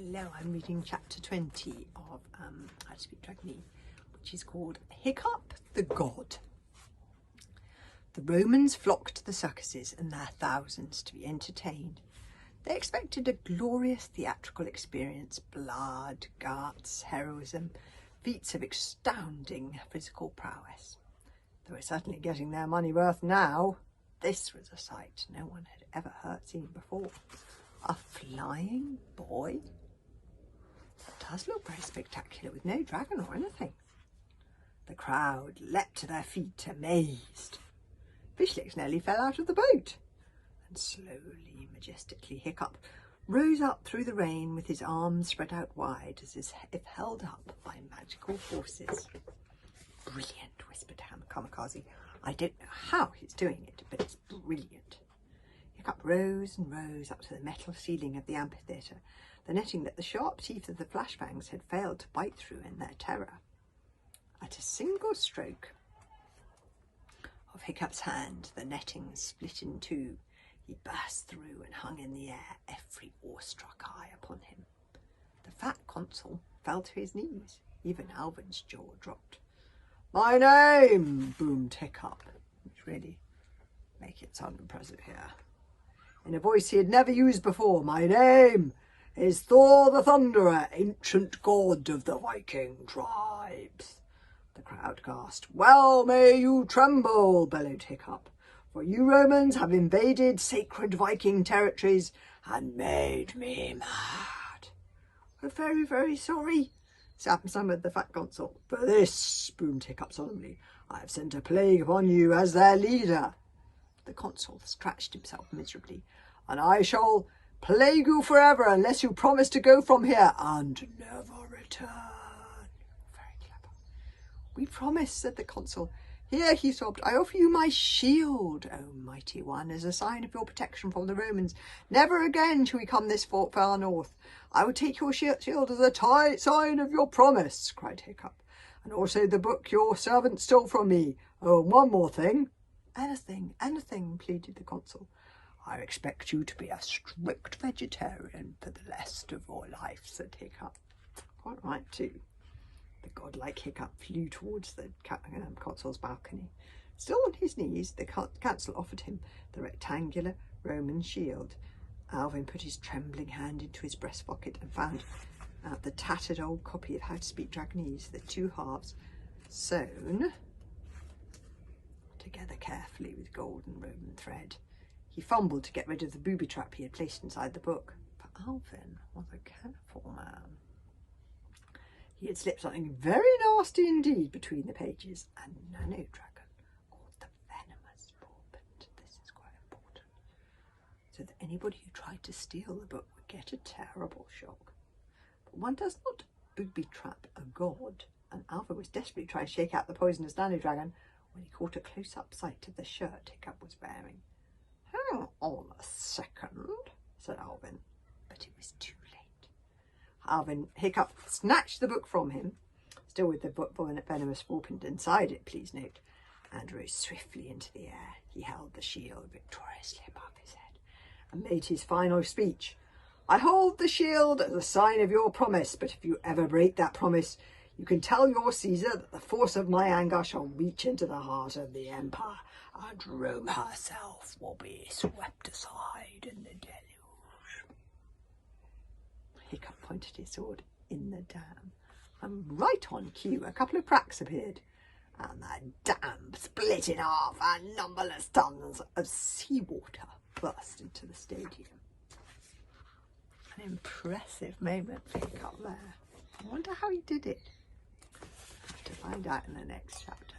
Hello, I'm reading chapter 20 of How to Speak Dragonese, which is called Hiccup the God. The Romans flocked to the circuses in their thousands to be entertained. They expected a glorious theatrical experience, blood, guts, heroism, feats of astounding physical prowess. They were certainly getting their money worth now. This was a sight no one had ever seen before. A flying boy? It does look very spectacular, with no dragon or anything. The crowd leapt to their feet, amazed. Fishlegs nearly fell out of the boat, and slowly, majestically, Hiccup rose up through the rain with his arms spread out wide, as if held up by magical forces. Brilliant, whispered Kamikaze. I don't know how he's doing it, but it's brilliant. Hiccup rose and rose up to the metal ceiling of the amphitheatre, the netting that the sharp teeth of the flashbangs had failed to bite through in their terror. At a single stroke of Hiccup's hand, the netting split in two. He burst through and hung in the air, every awestruck eye upon him. The fat consul fell to his knees. Even Alvin's jaw dropped. "My name!" boomed Hiccup, which really make it sound impressive here. In a voice he had never used before, "My name is Thor the Thunderer, ancient god of the Viking tribes." The crowd gasped. "Well may you tremble," bellowed Hiccup, "for you Romans have invaded sacred Viking territories and made me mad." "We're very, very sorry," stammered the fat consul. "For this," boomed Hiccup solemnly, "I have sent a plague upon you as their leader." The consul scratched himself miserably. "And I shall plague you forever unless you promise to go from here and never return." Very clever. "We promise," said the consul. "Here," he sobbed, "I offer you my shield, O mighty one, as a sign of your protection from the Romans. Never again shall we come this far north. I will take your shield as a sign of your promise," cried Hiccup, "and also the book your servant stole from me. Oh, and one more thing." Anything, pleaded the consul. "I expect you to be a strict vegetarian for the rest of your life," said Hiccup. Quite right, too. The godlike Hiccup flew towards the consul's balcony. Still on his knees, the consul offered him the rectangular Roman shield. Alvin put his trembling hand into his breast pocket and found out the tattered old copy of How to Speak Dragonese, the two halves sewn together carefully with golden Roman thread. He fumbled to get rid of the booby trap he had placed inside the book, for Alvin was a careful man. He had slipped something very nasty indeed between the pages, a nano dragon called the Venomous Porpent. This is quite important, so that anybody who tried to steal the book would get a terrible shock. But one does not booby trap a god, and Alvin was desperately trying to shake out the poisonous nano dragon when he caught a close-up sight of the shirt Hiccup was wearing. "Hang on a second," said Alvin, but it was too late. Hiccup snatched the book from him, still with the venomous porpent inside it, please note, and rose swiftly into the air. He held the shield victoriously above his head and made his final speech. "I hold the shield as a sign of your promise, but if you ever break that promise, you can tell your Caesar that the force of my anger shall reach into the heart of the empire, and Rome herself will be swept aside in the deluge." Hiccup pointed his sword in the dam, and right on cue a couple of cracks appeared, and the dam split in half, and numberless tons of seawater burst into the stadium. An impressive moment for Hiccup there. I wonder how he did it. To find out in the next chapter.